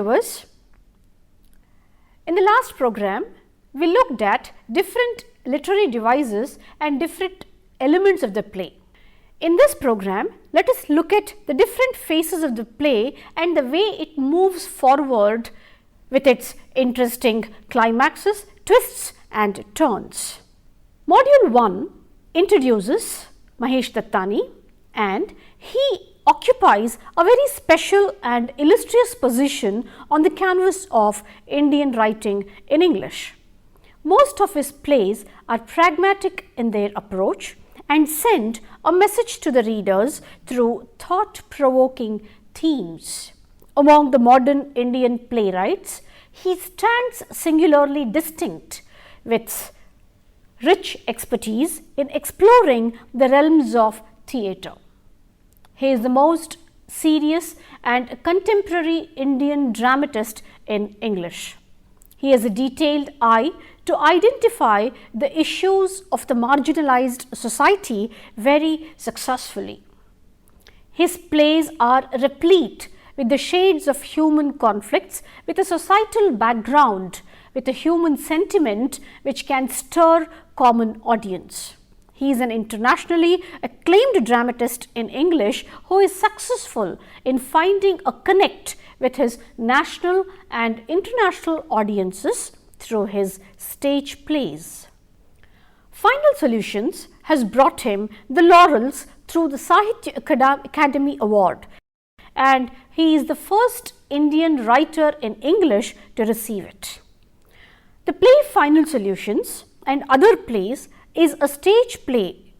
viewers, in the last program, we looked at different literary devices and different elements of the play. In this program, let us look at the different phases of the play and the way it moves forward with its interesting climaxes, twists and turns. Module 1 introduces Mahesh Dattani, and he occupies a very special and illustrious position on the canvas of Indian writing in English. Most of his plays are pragmatic in their approach and send a message to the readers through thought-provoking themes. Among the modern Indian playwrights, he stands singularly distinct with rich expertise in exploring the realms of theatre. He is the most serious and contemporary Indian dramatist in English. He has a detailed eye to identify the issues of the marginalized society very successfully. His plays are replete with the shades of human conflicts, with a societal background, with a human sentiment which can stir common audience. He is an internationally acclaimed dramatist in English who is successful in finding a connect with his national and international audiences through his stage plays. Final Solutions has brought him the laurels through the Sahitya Academy Award, and he is the first Indian writer in English to receive it. The play Final Solutions and Other Plays is a stage play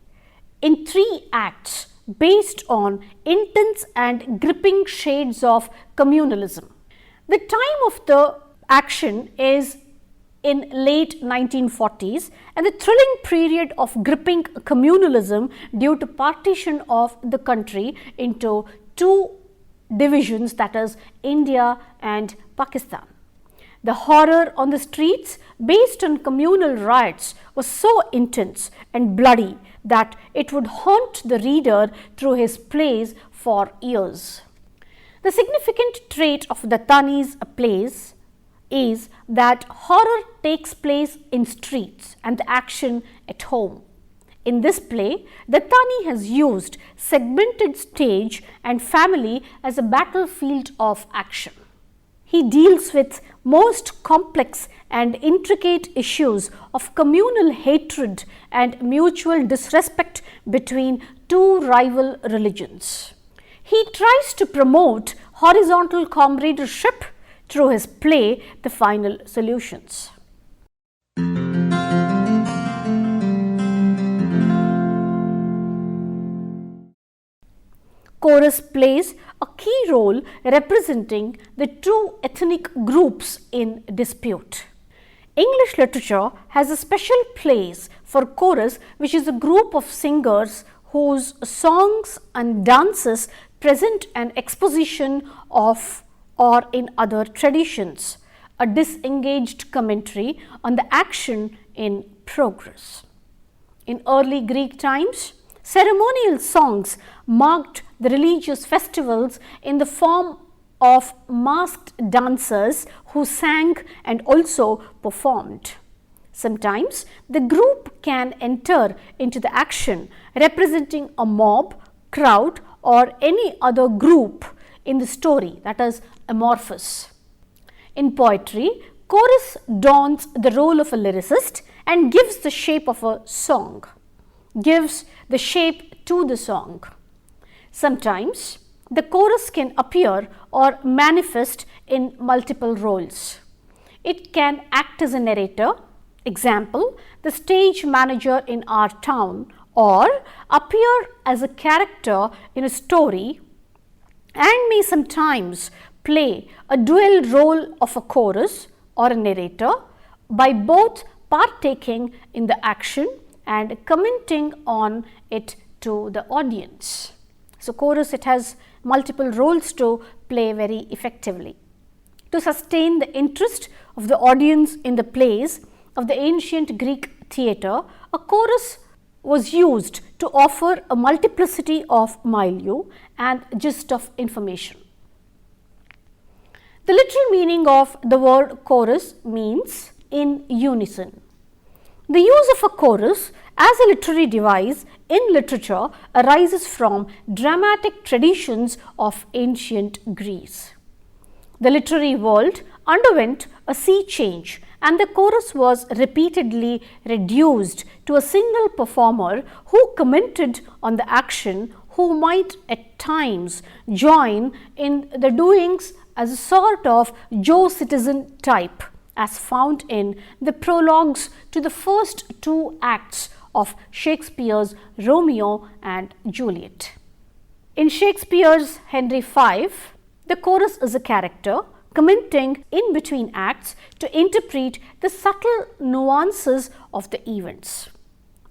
in 3 acts based on intense and gripping shades of communalism. The time of the action is in late 1940s and the thrilling period of gripping communalism due to partition of the country into 2 divisions, that is India and Pakistan. The horror on the streets based on communal riots was so intense and bloody that it would haunt the reader through his plays for years. The significant trait of Dattani's plays is that horror takes place in streets and the action at home. In this play, Dattani has used segmented stage and family as a battlefield of action. He deals with most complex and intricate issues of communal hatred and mutual disrespect between 2 rival religions. He tries to promote horizontal comradeship through his play The Final Solutions. Chorus plays a key role representing the 2 ethnic groups in dispute. English literature has a special place for chorus, which is a group of singers whose songs and dances present an exposition of, or in other traditions, a disengaged commentary on the action in progress. In early Greek times, ceremonial songs marked the religious festivals in the form of masked dancers who sang and also performed. Sometimes the group can enter into the action representing a mob, crowd or any other group in the story, that is amorphous. In poetry, chorus dons the role of a lyricist and gives the shape of a song, gives the shape to the song. Sometimes the chorus can appear or manifest in multiple roles. It can act as a narrator, example, the stage manager in our town, or appear as a character in a story, and may sometimes play a dual role of a chorus or a narrator by both partaking in the action and commenting on it to the audience. So, chorus, it has multiple roles to play very effectively. To sustain the interest of the audience in the plays of the ancient Greek theatre, a chorus was used to offer a multiplicity of milieu and gist of information. The literal meaning of the word chorus means in unison. The use of a chorus as a literary device in literature arises from dramatic traditions of ancient Greece. The literary world underwent a sea change, and the chorus was repeatedly reduced to a single performer who commented on the action, who might at times join in the doings as a sort of Joe citizen type, as found in the prologues to the first two acts of Shakespeare's Romeo and Juliet. In Shakespeare's Henry V, the chorus is a character commenting in between acts to interpret the subtle nuances of the events.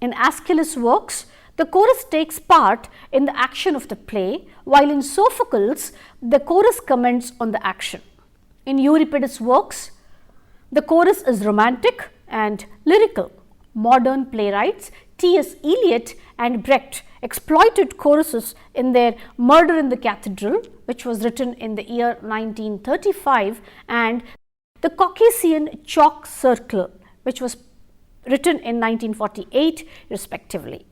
In Aeschylus' works, the chorus takes part in the action of the play, while in Sophocles, the chorus comments on the action. In Euripides' works, the chorus is romantic and lyrical. Modern playwrights T.S. Eliot and Brecht exploited choruses in their Murder in the Cathedral, which was written in the year 1935, and the Caucasian Chalk Circle, which was written in 1948 respectively.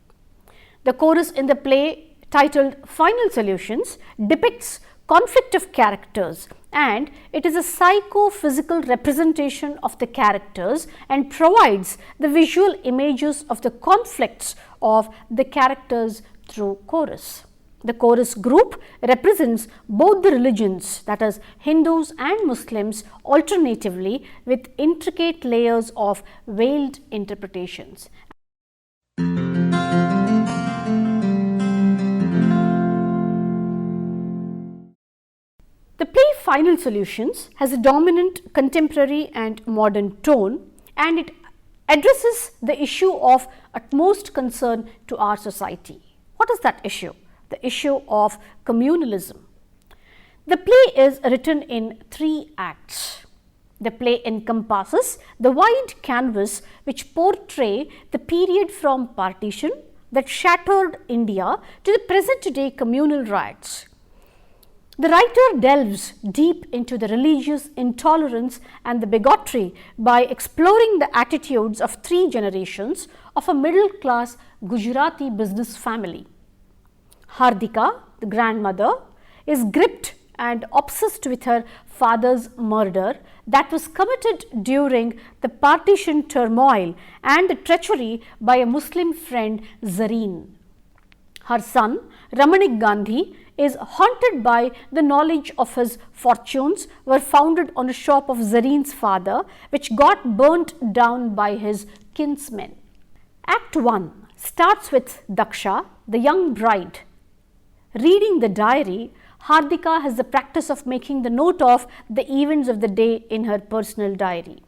The chorus in the play titled Final Solutions depicts conflict of characters, and it is a psychophysical representation of the characters and provides the visual images of the conflicts of the characters through chorus. The chorus group represents both the religions, that is Hindus and Muslims, alternatively with intricate layers of veiled interpretations. The play Final Solutions has a dominant contemporary and modern tone, and it addresses the issue of utmost concern to our society. What is that issue? The issue of communalism. The play is written in 3 acts. The play encompasses the wide canvas which portray the period from partition that shattered India to the present day communal riots. The writer delves deep into the religious intolerance and the bigotry by exploring the attitudes of 3 generations of a middle class Gujarati business family. Hardika, the grandmother, is gripped and obsessed with her father's murder that was committed during the partition turmoil and the treachery by a Muslim friend, Zareen. Her son, Ramanik Gandhi, is haunted by the knowledge of his fortunes were founded on a shop of Zareen's father, which got burnt down by his kinsmen. Act 1 starts with Daksha, the young bride. Reading the diary, Hardika has the practice of making the note of the events of the day in her personal diary.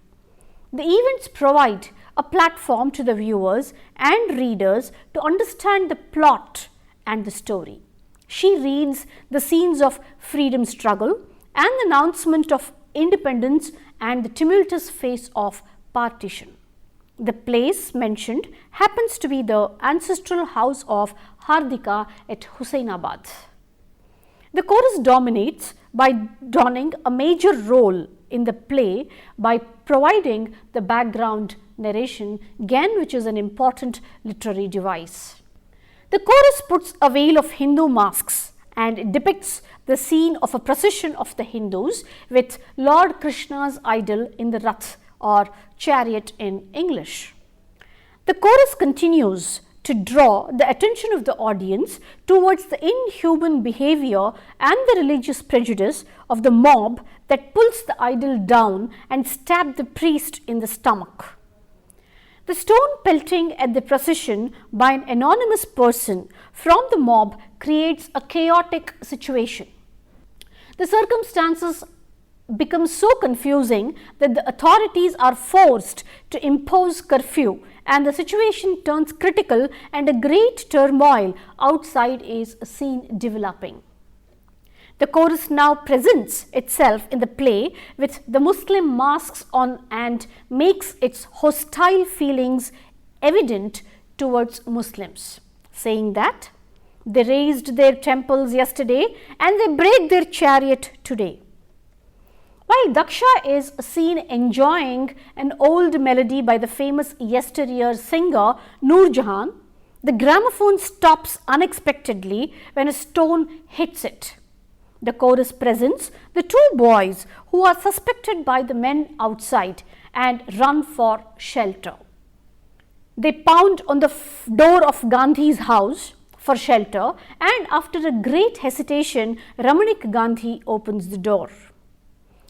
The events provide a platform to the viewers and readers to understand the plot and the story. She reads the scenes of freedom struggle and the announcement of independence and the tumultuous phase of partition. The place mentioned happens to be the ancestral house of Hardika at Husainabad. The chorus dominates by donning a major role in the play by providing the background narration, again which is an important literary device. The chorus puts a veil of Hindu masks and depicts the scene of a procession of the Hindus with Lord Krishna's idol in the Rath or chariot in English. The chorus continues to draw the attention of the audience towards the inhuman behavior and the religious prejudice of the mob that pulls the idol down and stabs the priest in the stomach. The stone pelting at the procession by an anonymous person from the mob creates a chaotic situation. The circumstances become so confusing that the authorities are forced to impose curfew, and the situation turns critical and a great turmoil outside is seen developing. The chorus now presents itself in the play with the Muslim masks on and makes its hostile feelings evident towards Muslims, saying that they raised their temples yesterday and they break their chariot today. While Daksha is seen enjoying an old melody by the famous yesteryear singer Noor Jahan, the gramophone stops unexpectedly when a stone hits it. The chorus presents the two boys who are suspected by the men outside and run for shelter. They pound on the door of Gandhi's house for shelter, and after a great hesitation, Ramanik Gandhi opens the door.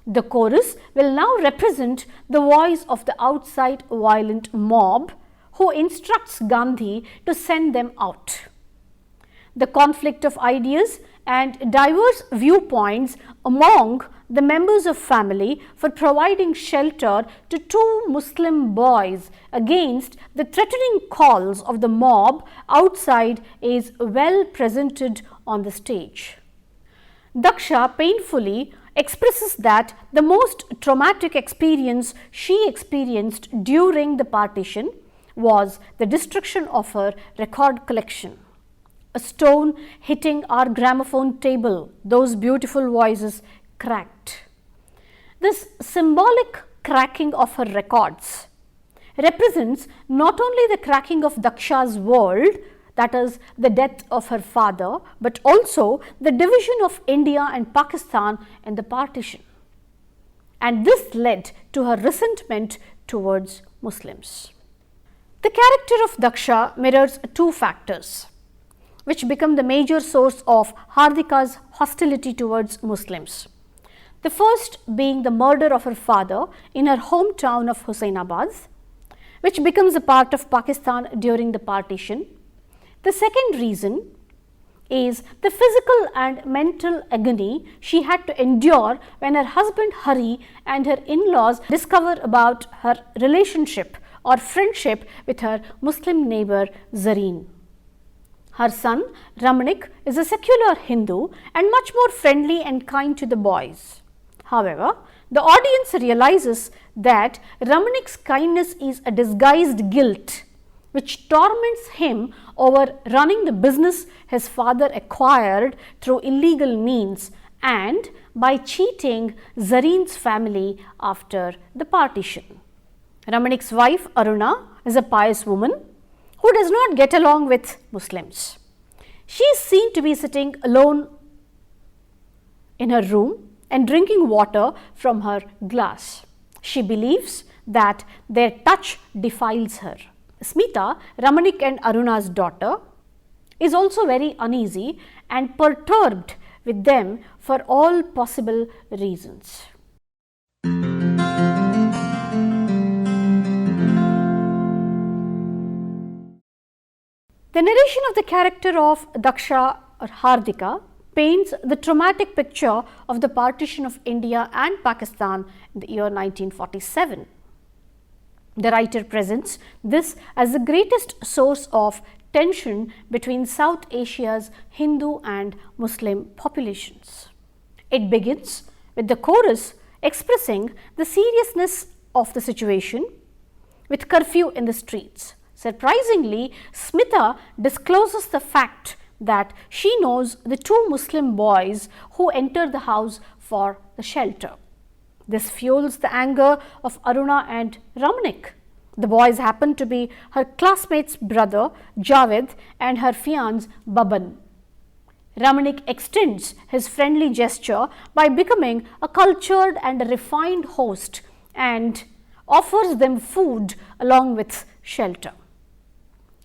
The chorus will now represent the voice of the outside violent mob who instructs Gandhi to send them out. The conflict of ideas and diverse viewpoints among the members of family for providing shelter to two Muslim boys against the threatening calls of the mob outside is well presented on the stage. Daksha painfully expresses that the most traumatic experience she experienced during the partition was the destruction of her record collection. A stone hitting our gramophone table, those beautiful voices cracked. This symbolic cracking of her records represents not only the cracking of Daksha's world, that is the death of her father, but also the division of India and Pakistan in the partition. And this led to her resentment towards Muslims. The character of Daksha mirrors two factors which become the major source of Hardika's hostility towards Muslims. The first being the murder of her father in her hometown of Husainabad, which becomes a part of Pakistan during the partition. The second reason is the physical and mental agony she had to endure when her husband Hari and her in-laws discover about her relationship or friendship with her Muslim neighbor Zareen. Her son Ramanik is a secular Hindu and much more friendly and kind to the boys. However, the audience realizes that Ramanik's kindness is a disguised guilt which torments him over running the business his father acquired through illegal means and by cheating Zareen's family after the partition. Ramanik's wife Aruna is a pious woman who does not get along with Muslims. She is seen to be sitting alone in her room and drinking water from her glass. She believes that their touch defiles her. Smita, Ramanik and Aruna's daughter, is also very uneasy and perturbed with them for all possible reasons. The narration of the character of Daksha or Hardika paints the traumatic picture of the partition of India and Pakistan in the year 1947. The writer presents this as the greatest source of tension between South Asia's Hindu and Muslim populations. It begins with the chorus expressing the seriousness of the situation with curfew in the streets. Surprisingly, Smita discloses the fact that she knows the two Muslim boys who enter the house for the shelter. This fuels the anger of Aruna and Ramanik. The boys happen to be her classmate's brother Javed and her fiancé Baban. Ramanik extends his friendly gesture by becoming a cultured and a refined host and offers them food along with shelter.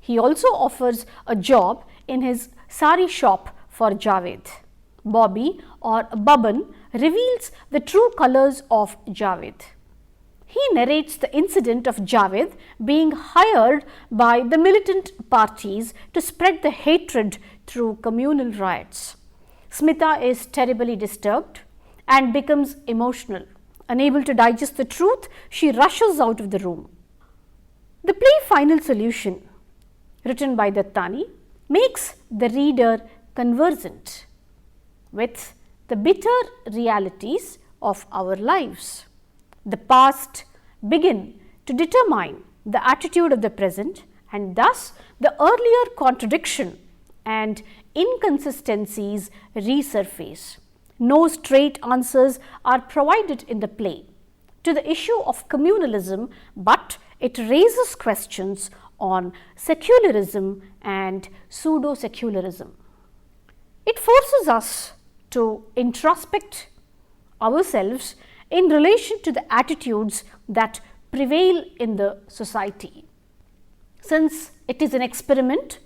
He also offers a job in his sari shop for Javed. Bobby or Baban reveals the true colors of Javed. He narrates the incident of Javed being hired by the militant parties to spread the hatred through communal riots. Smita is terribly disturbed and becomes emotional. Unable to digest the truth, she rushes out of the room. The play Final Solution, written by Dattani, makes the reader conversant with the bitter realities of our lives. The past begin to determine the attitude of the present, and thus the earlier contradiction and inconsistencies resurface. No straight answers are provided in the play to the issue of communalism, but it raises questions on secularism and pseudo-secularism. It forces us to introspect ourselves in relation to the attitudes that prevail in the society. Since it is an experiment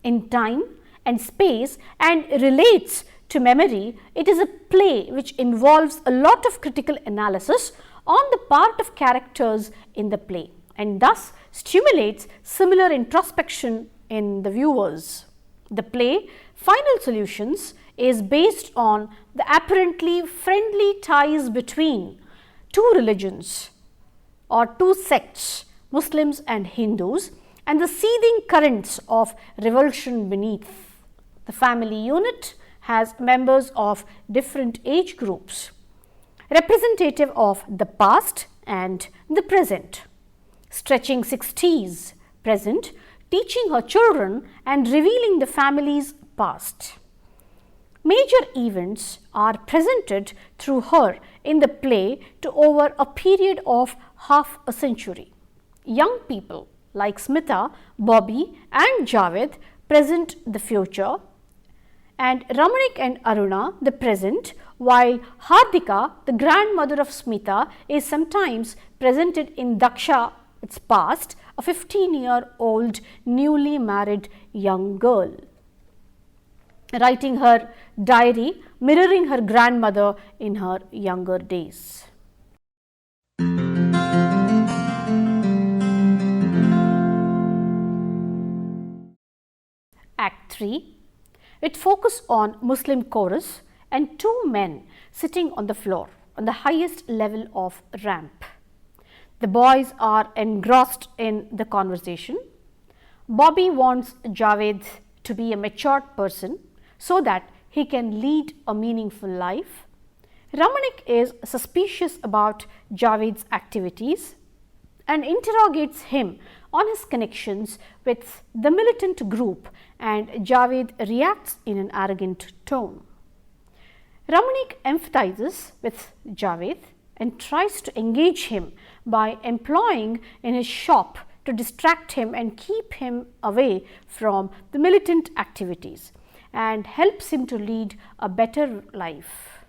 in time and space and relates to memory, it is a play which involves a lot of critical analysis on the part of characters in the play and thus stimulates similar introspection in the viewers. The play Final Solutions is based on the apparently friendly ties between two religions or two sects, Muslims and Hindus, and the seething currents of revulsion beneath. The family unit has members of different age groups, representative of the past and the present. Stretching 60s present, teaching her children and revealing the family's past. Major events are presented through her in the play to over a period of half a century. Young people like Smita, Bobby and Javed present the future, and Ramanik and Aruna the present, while Hardika, the grandmother of Smita, is sometimes presented in Daksha, its past, a 15-year-old newly married young girl, writing her diary mirroring her grandmother in her younger days. Act 3, it focuses on Muslim chorus and two men sitting on the floor on the highest level of ramp. The boys are engrossed in the conversation. Bobby wants Javed to be a matured person so that he can lead a meaningful life. Ramanik is suspicious about Javed's activities and interrogates him on his connections with the militant group, and Javed reacts in an arrogant tone. Ramanik empathizes with Javed and tries to engage him by employing in his shop to distract him and keep him away from the militant activities, and helps him to lead a better life.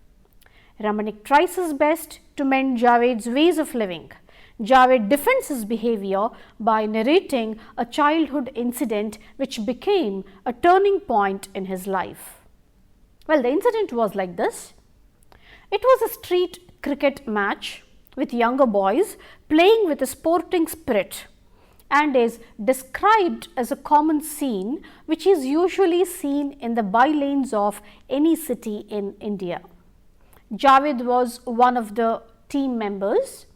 Ramanik tries his best to mend Javed's ways of living. Javed defends his behavior by narrating a childhood incident which became a turning point in his life. Well, the incident was like this. It was a street cricket match with younger boys playing with a sporting spirit and is described as a common scene which is usually seen in the bylanes of any city in India. Javed was one of the team members.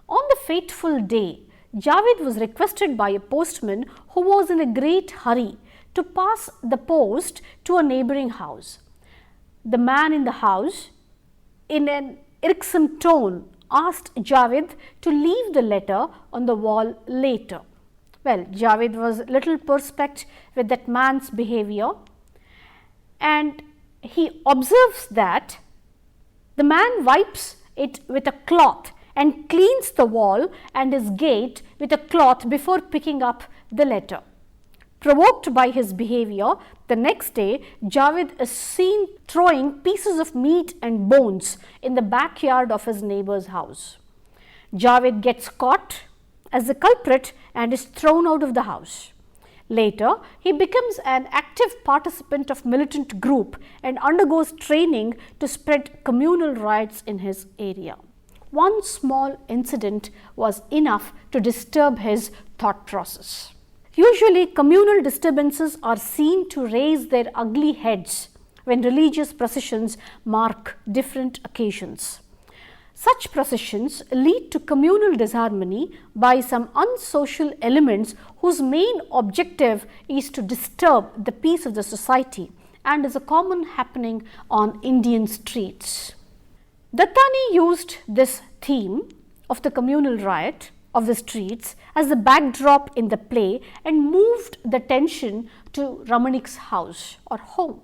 On the fateful day, Javed was requested by a postman who was in a great hurry to pass the post to a neighboring house. The man in the house, in an irksome tone, asked Javed to leave the letter on the wall later. Well, Javed was little perplexed with that man's behavior, and he observes that the man wipes it with a cloth and cleans the wall and his gate with a cloth before picking up the letter. Provoked by his behavior, the next day Javed is seen throwing pieces of meat and bones in the backyard of his neighbor's house. Javed gets caught as the culprit and is thrown out of the house. Later, he becomes an active participant of militant group and undergoes training to spread communal riots in his area. One small incident was enough to disturb his thought process. Usually, communal disturbances are seen to raise their ugly heads when religious processions mark different occasions. Such processions lead to communal disharmony by some unsocial elements whose main objective is to disturb the peace of the society and is a common happening on Indian streets. Dattani used this theme of the communal riot of the streets as the backdrop in the play and moved the tension to Ramanik's house or home.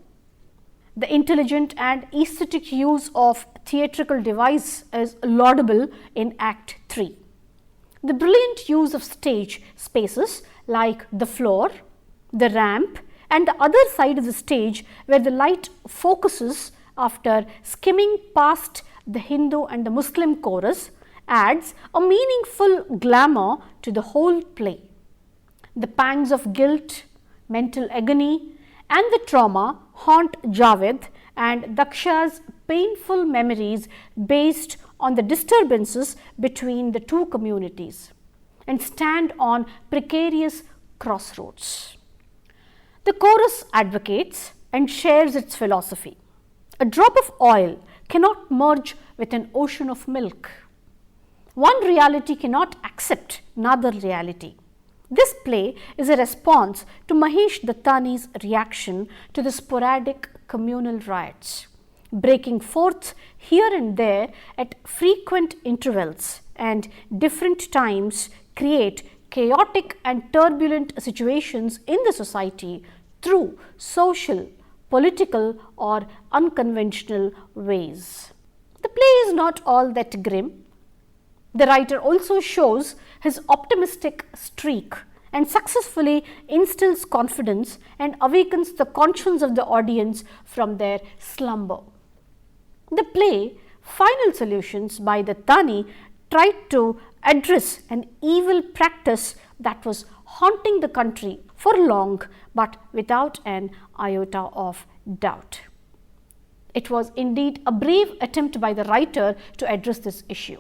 The intelligent and aesthetic use of theatrical device is laudable in Act 3. The brilliant use of stage spaces like the floor, the ramp and the other side of the stage where the light focuses after skimming past the Hindu and the Muslim chorus adds a meaningful glamour to the whole play. The pangs of guilt, mental agony and the trauma haunt Javed and Daksha's painful memories based on the disturbances between the two communities and stand on precarious crossroads. The chorus advocates and shares its philosophy. A drop of oil cannot merge with an ocean of milk. One reality cannot accept another reality. This play is a response to Mahesh Dattani's reaction to the sporadic communal riots, breaking forth here and there at frequent intervals and different times create chaotic and turbulent situations in the society through social, political or unconventional ways. The play is not all that grim. The writer also shows his optimistic streak and successfully instills confidence and awakens the conscience of the audience from their slumber. The play Final Solutions by Dattani tried to address an evil practice that was haunting the country for long but without an iota of doubt. It was indeed a brave attempt by the writer to address this issue.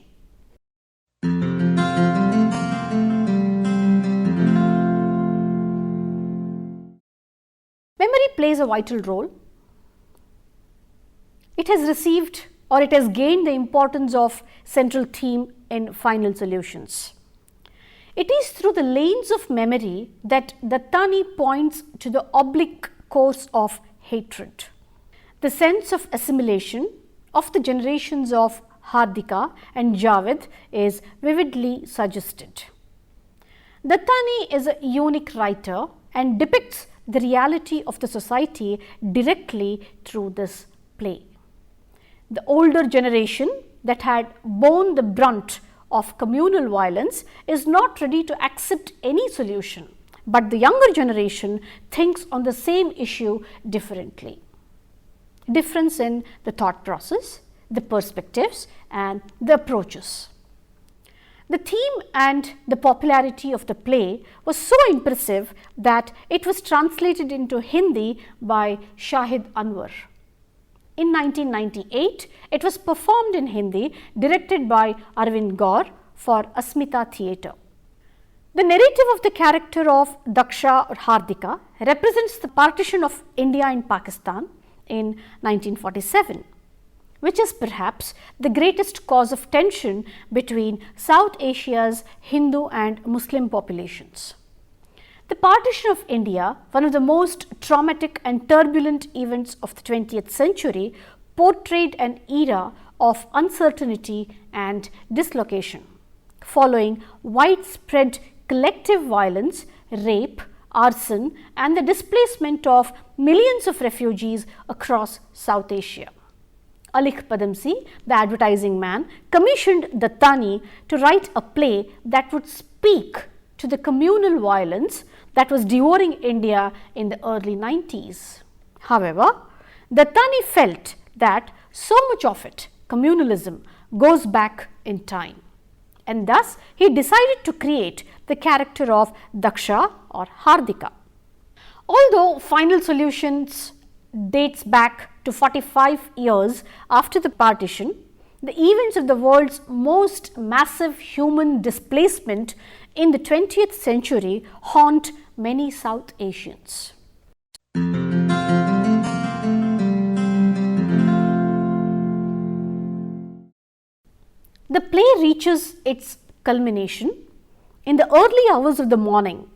Memory plays a vital role. It has received or it has gained the importance of central theme in Final Solutions. It is through the lanes of memory that Dattani points to the oblique course of hatred. The sense of assimilation of the generations of Hardika and Javed is vividly suggested. Dattani is a unique writer and depicts the reality of the society directly through this play. The older generation that had borne the brunt of communal violence is not ready to accept any solution, but the younger generation thinks on the same issue differently. Difference in the thought process, the perspectives and the approaches. The theme and the popularity of the play was so impressive that it was translated into Hindi by Shahid Anwar. In 1998, it was performed in Hindi, directed by Arvind Gaur for Asmita Theatre. The narrative of the character of Daksha or Hardika represents the partition of India and Pakistan in 1947. Which is perhaps the greatest cause of tension between South Asia's Hindu and Muslim populations. The partition of India, one of the most traumatic and turbulent events of the 20th century, portrayed an era of uncertainty and dislocation, following widespread collective violence, rape, arson and the displacement of millions of refugees across South Asia. Alik Padamsee, the advertising man, commissioned Dattani to write a play that would speak to the communal violence that was devouring India in the early 90s. However, Dattani felt that so much of it, communalism, goes back in time, and thus he decided to create the character of Daksha or Hardika. Although Final Solutions dates back to 45 years after the partition, the events of the world's most massive human displacement in the 20th century haunt many South Asians. The play reaches its culmination in the early hours of the morning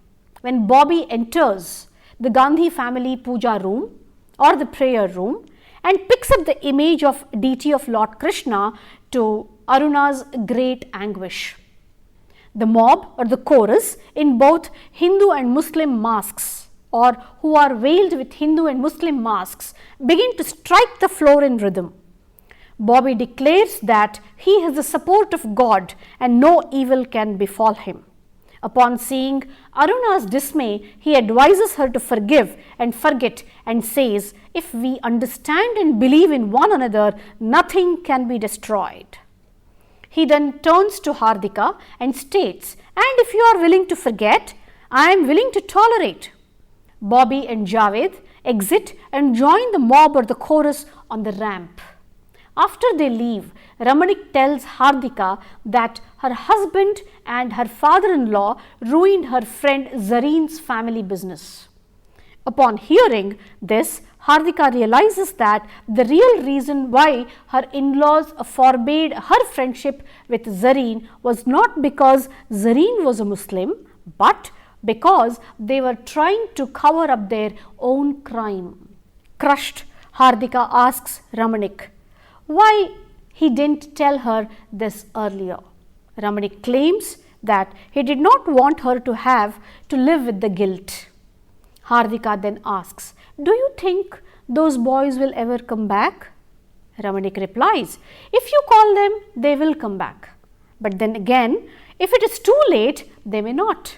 when Bobby enters the Gandhi family puja room or the prayer room and picks up the image of deity of Lord Krishna to Aruna's great anguish. The mob or the chorus in both Hindu and Muslim masks or who are veiled with Hindu and Muslim masks begin to strike the floor in rhythm. Bobby declares that he has the support of God and no evil can befall him. Upon seeing Aruna's dismay, he advises her to forgive and forget and says, if we understand and believe in one another, nothing can be destroyed. He then turns to Hardika and states, and if you are willing to forget, I am willing to tolerate. Bobby and Javed exit and join the mob or the chorus on the ramp. After they leave, Ramanik tells Hardika that her husband and her father-in-law ruined her friend Zareen's family business. Upon hearing this, Hardika realizes that the real reason why her in-laws forbade her friendship with Zareen was not because Zareen was a Muslim, but because they were trying to cover up their own crime. Crushed, Hardika asks Ramanik why he didn't tell her this earlier. Ramanik claims that he did not want her to have to live with the guilt. Hardika then asks, do you think those boys will ever come back? Ramanik replies, if you call them, they will come back. But then again, if it is too late, they may not.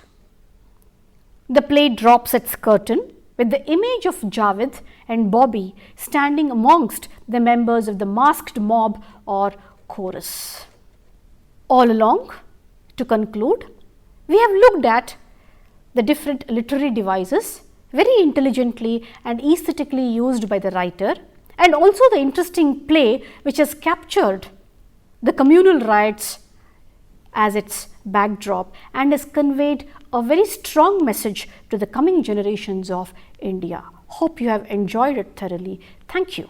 The play drops its curtain with the image of Javed and Bobby standing amongst the members of the masked mob or chorus. All along, to conclude, we have looked at the different literary devices very intelligently and aesthetically used by the writer, and also the interesting play which has captured the communal riots as its backdrop and has conveyed a very strong message to the coming generations of India. Hope you have enjoyed it thoroughly. Thank you.